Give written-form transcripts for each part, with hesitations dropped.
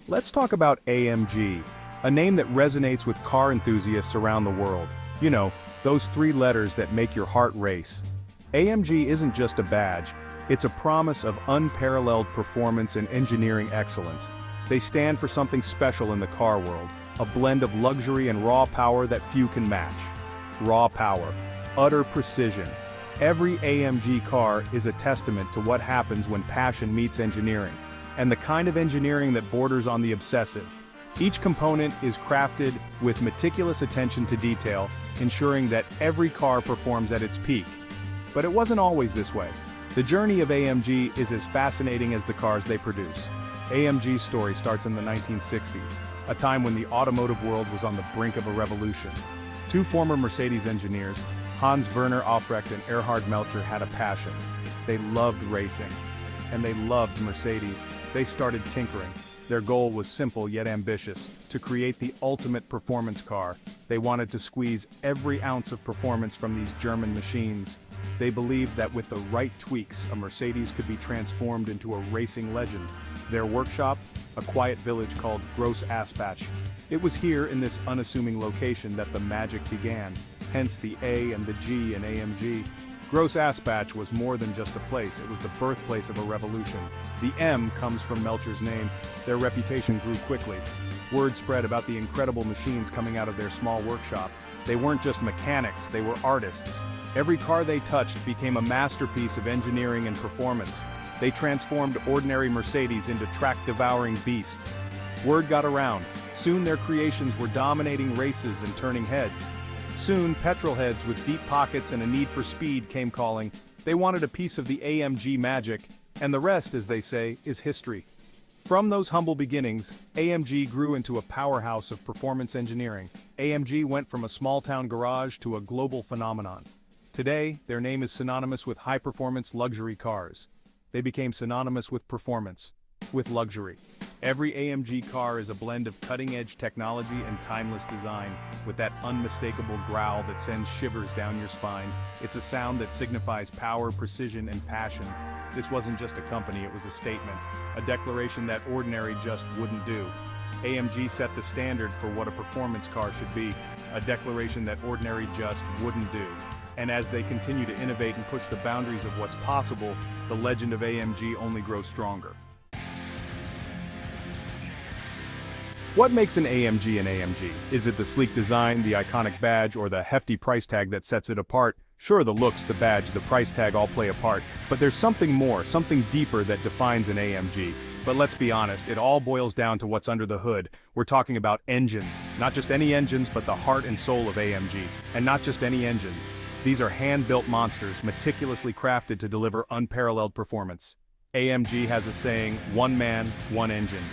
Let's talk about AMG, a name that resonates with car enthusiasts around the world. You know, those three letters that make your heart race. AMG isn't just a badge, it's a promise of unparalleled performance and engineering excellence. They stand for something special in the car world, a blend of luxury and raw power that few can match. Raw power, utter precision. Every AMG car is a testament to what happens when passion meets engineering, and the kind of engineering that borders on the obsessive. Each component is crafted with meticulous attention to detail, ensuring that every car performs at its peak. But it wasn't always this way. The journey of AMG is as fascinating as the cars they produce. AMG's story starts in the 1960s, a time when the automotive world was on the brink of a revolution. Two former Mercedes engineers, Hans Werner Aufrecht and Erhard Melcher, had a passion. They loved racing. And they loved Mercedes. They started tinkering. Their goal was simple yet ambitious, to create the ultimate performance car. They wanted to squeeze every ounce of performance from these German machines. They believed that with the right tweaks, a Mercedes could be transformed into a racing legend. Their workshop? A quiet village called Gross Aspach. It was here in this unassuming location that the magic began, hence the A and the G in AMG. Gross Aspach was more than just a place, it was the birthplace of a revolution. The M comes from Melcher's name. Their reputation grew quickly. Word spread about the incredible machines coming out of their small workshop. They weren't just mechanics, they were artists. Every car they touched became a masterpiece of engineering and performance. They transformed ordinary Mercedes into track-devouring beasts. Word got around. Soon their creations were dominating races and turning heads. Soon, petrolheads with deep pockets and a need for speed came calling. They wanted a piece of the AMG magic, and the rest, as they say, is history. From those humble beginnings, AMG grew into a powerhouse of performance engineering. AMG went from a small-town garage to a global phenomenon. Today, their name is synonymous with high-performance luxury cars. They became synonymous with performance, with luxury. Every AMG car is a blend of cutting-edge technology and timeless design, with that unmistakable growl that sends shivers down your spine. It's a sound that signifies power, precision, and passion. This wasn't just a company, it was a statement, a declaration that ordinary just wouldn't do. AMG set the standard for what a performance car should be, a declaration that ordinary just wouldn't do. And as they continue to innovate and push the boundaries of what's possible, the legend of AMG only grows stronger. What makes an AMG an AMG? Is it the sleek design, the iconic badge, or the hefty price tag that sets it apart? Sure, the looks, the badge, the price tag all play a part, but there's something more, something deeper that defines an AMG. But let's be honest, it all boils down to what's under the hood. We're talking about engines. Not just any engines, but the heart and soul of AMG. And not just any engines. These are hand-built monsters, meticulously crafted to deliver unparalleled performance. AMG has a saying, one man, one engine.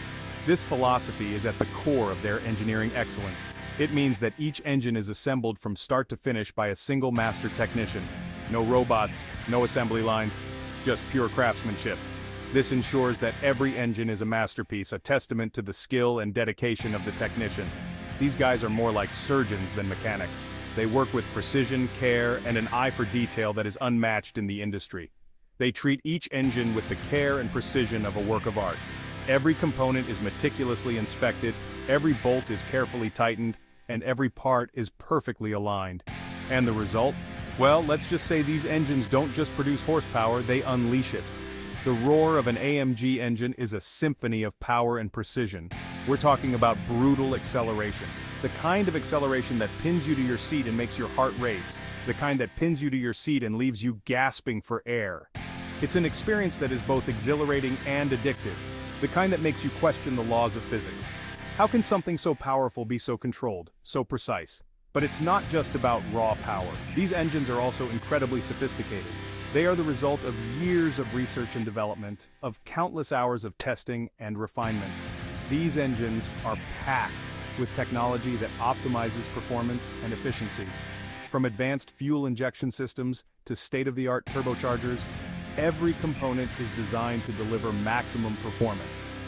This philosophy is at the core of their engineering excellence. It means that each engine is assembled from start to finish by a single master technician. No robots, no assembly lines, just pure craftsmanship. This ensures that every engine is a masterpiece, a testament to the skill and dedication of the technician. These guys are more like surgeons than mechanics. They work with precision, care, and an eye for detail that is unmatched in the industry. They treat each engine with the care and precision of a work of art. Every component is meticulously inspected, every bolt is carefully tightened, and every part is perfectly aligned. And the result? Well, let's just say these engines don't just produce horsepower, they unleash it. The roar of an AMG engine is a symphony of power and precision. We're talking about brutal acceleration. The kind of acceleration that pins you to your seat and makes your heart race. The kind that pins you to your seat and leaves you gasping for air. It's an experience that is both exhilarating and addictive. The kind that makes you question the laws of physics. How can something so powerful be so controlled, so precise? But it's not just about raw power. These engines are also incredibly sophisticated. They are the result of years of research and development, of countless hours of testing and refinement. These engines are packed with technology that optimizes performance and efficiency. From advanced fuel injection systems to state-of-the-art turbochargers, every component is designed to deliver maximum performance.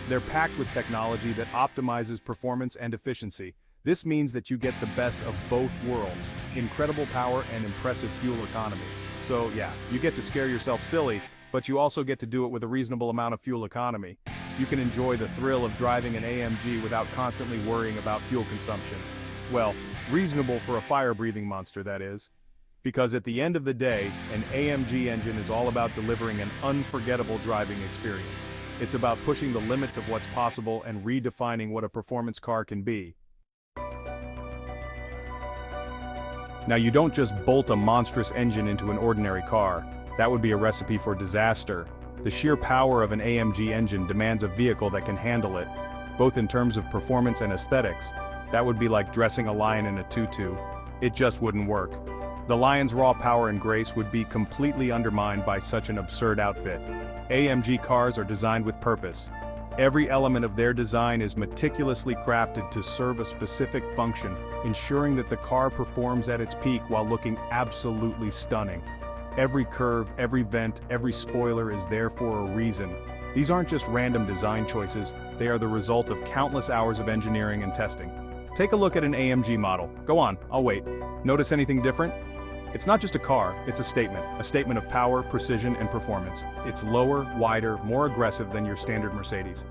They're packed with technology that optimizes performance and efficiency. This means that you get the best of both worlds, incredible power and impressive fuel economy. So yeah, you get to scare yourself silly, but you also get to do it with a reasonable amount of fuel economy. you can enjoy the thrill of driving an AMG without constantly worrying about fuel consumption. Well, reasonable for a fire-breathing monster, that is. Because at the end of the day, an AMG engine is all about delivering an unforgettable driving experience. It's about pushing the limits of what's possible and redefining what a performance car can be. Now, you don't just bolt a monstrous engine into an ordinary car. That would be a recipe for disaster. The sheer power of an AMG engine demands a vehicle that can handle it, both in terms of performance and aesthetics. That would be like dressing a lion in a tutu. It just wouldn't work. The lion's raw power and grace would be completely undermined by such an absurd outfit. AMG cars are designed with purpose. Every element of their design is meticulously crafted to serve a specific function, ensuring that the car performs at its peak while looking absolutely stunning. Every curve, every vent, every spoiler is there for a reason. These aren't just random design choices, they are the result of countless hours of engineering and testing. Take a look at an AMG model. Go on, I'll wait. Notice anything different? It's not just a car, it's a statement of power, precision, and performance. It's lower, wider, more aggressive than your standard Mercedes.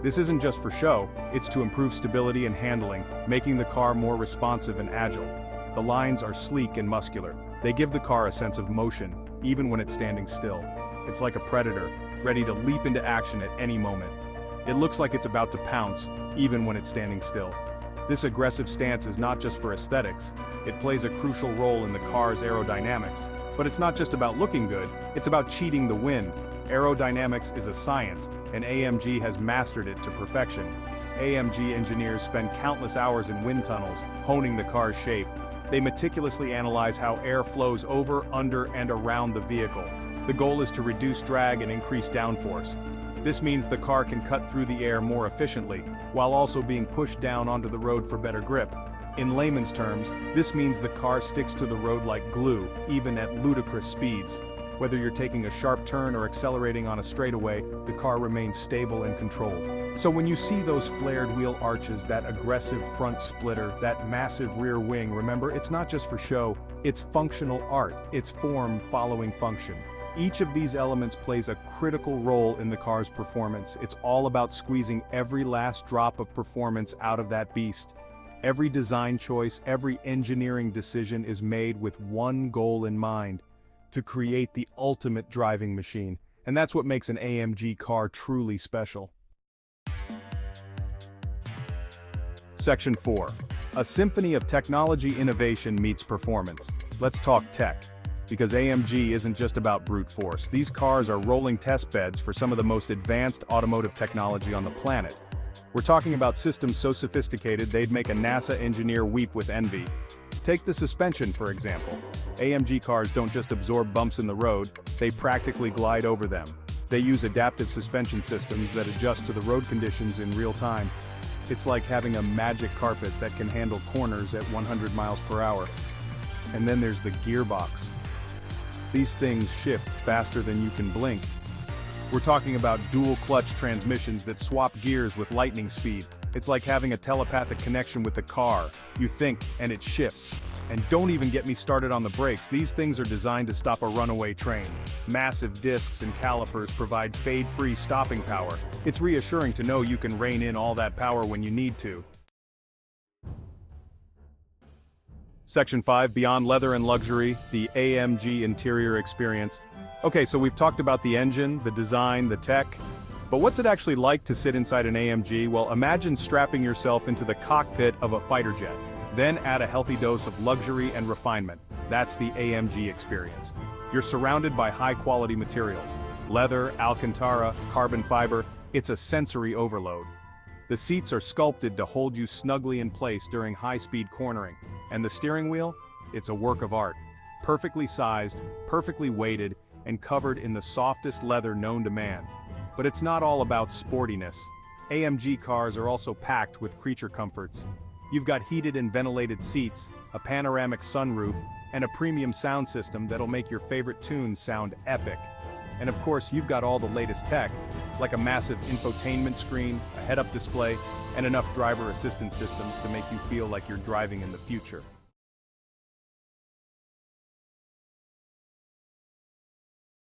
This isn't just for show, it's to improve stability and handling, making the car more responsive and agile. The lines are sleek and muscular. They give the car a sense of motion, even when it's standing still. It's like a predator, ready to leap into action at any moment. It looks like it's about to pounce, even when it's standing still. This aggressive stance is not just for aesthetics, it plays a crucial role in the car's aerodynamics. But it's not just about looking good, it's about cheating the wind. Aerodynamics is a science, and AMG has mastered it to perfection. AMG engineers spend countless hours in wind tunnels, honing the car's shape. They meticulously analyze how air flows over, under, and around the vehicle. The goal is to reduce drag and increase downforce. This means the car can cut through the air more efficiently, while also being pushed down onto the road for better grip. In layman's terms, this means the car sticks to the road like glue, even at ludicrous speeds. Whether you're taking a sharp turn or accelerating on a straightaway, the car remains stable and controlled. So when you see those flared wheel arches, that aggressive front splitter, that massive rear wing, remember, it's not just for show, it's functional art, it's form following function. Each of these elements plays a critical role in the car's performance. It's all about squeezing every last drop of performance out of that beast. Every design choice, every engineering decision is made with one goal in mind: to create the ultimate driving machine. And that's what makes an AMG car truly special. Section 4. A symphony of technology innovation meets performance. Let's talk tech. Because AMG isn't just about brute force. These cars are rolling test beds for some of the most advanced automotive technology on the planet. We're talking about systems so sophisticated they'd make a NASA engineer weep with envy. Take the suspension, for example. AMG cars don't just absorb bumps in the road, they practically glide over them. They use adaptive suspension systems that adjust to the road conditions in real time. It's like having a magic carpet that can handle corners at 100 miles per hour. And then there's the gearbox. These things shift faster than you can blink. We're talking about dual-clutch transmissions that swap gears with lightning speed. It's like having a telepathic connection with the car. You think, and it shifts. And don't even get me started on the brakes. These things are designed to stop a runaway train. Massive discs and calipers provide fade-free stopping power. It's reassuring to know you can rein in all that power when you need to. Section 5, Beyond Leather and Luxury, the AMG Interior Experience. Okay, so we've talked about the engine, the design, the tech, but what's it actually like to sit inside an AMG? Well, imagine strapping yourself into the cockpit of a fighter jet. Then add a healthy dose of luxury and refinement. That's the AMG experience. You're surrounded by high-quality materials. Leather, Alcantara, carbon fiber, it's a sensory overload. The seats are sculpted to hold you snugly in place during high-speed cornering. And the steering wheel? It's a work of art. Perfectly sized, perfectly weighted, and covered in the softest leather known to man. But it's not all about sportiness. AMG cars are also packed with creature comforts. You've got heated and ventilated seats, a panoramic sunroof, and a premium sound system that'll make your favorite tunes sound epic. And of course, you've got all the latest tech, like a massive infotainment screen, a head-up display, and enough driver assistance systems to make you feel like you're driving in the future.